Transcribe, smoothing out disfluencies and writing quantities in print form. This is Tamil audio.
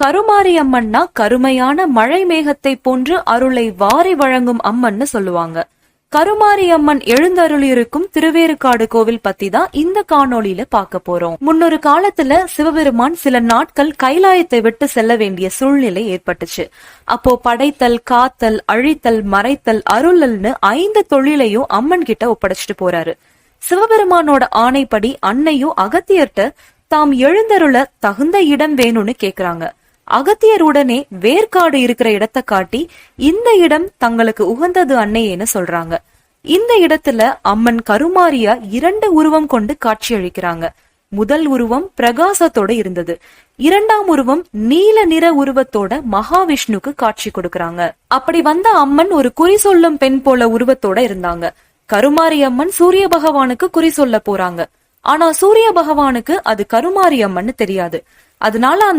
கருமாரி அம்மன்னா கருமையான மழை மேகத்தை போன்று அருளை வாரி வழங்கும் அம்மன்னு சொல்லுவாங்க. கருமாரி அம்மன் எழுந்தருளி இருக்கும் திருவேறுகாடு கோவில் பத்தி தான் இந்த காணொளியில பார்க்க போறோம். முன்னொரு காலத்துல சிவபெருமான் சில நாட்கள் கைலாயத்தை விட்டு செல்ல வேண்டிய சூழ்நிலை ஏற்பட்டுச்சு. அப்போ படைத்தல், காத்தல், அழித்தல், மறைத்தல், அருளல்னு 5 தொழிலையும் அம்மன் கிட்ட ஒப்படைச்சிட்டு போறாரு. சிவபெருமானோட ஆணைப்படி அன்னையும் அகத்தியர்ட்ட தாம் எழுந்தருள தகுந்த இடம் வேணும்னு கேக்குறாங்க. அகத்தியர் உடனே வேர்க்காடு இருக்கிற இடத்தை காட்டி இந்த இடம் தங்களுக்கு உகந்தது அன்னையேன்னு சொல்றாங்க. இந்த இடத்துல அம்மன் கருமாரியா 2 உருவம் கொண்டு காட்சி அளிக்கிறாங்க. முதல் உருவம் பிரகாசத்தோட இருந்தது. 2ஆம் உருவம் நீல நிற உருவத்தோட மகாவிஷ்ணுக்கு காட்சி கொடுக்கறாங்க. அப்படி வந்த அம்மன் ஒரு குறி சொல்லும் பெண் போல உருவத்தோட இருந்தாங்க. கருமாரி அம்மன் சூரிய பகவானுக்கு குறி சொல்ல போறாங்க. ஆனா சூரிய பகவானுக்கு அது கருமாரி அம்மன் தெரியாது. அதனால அந்த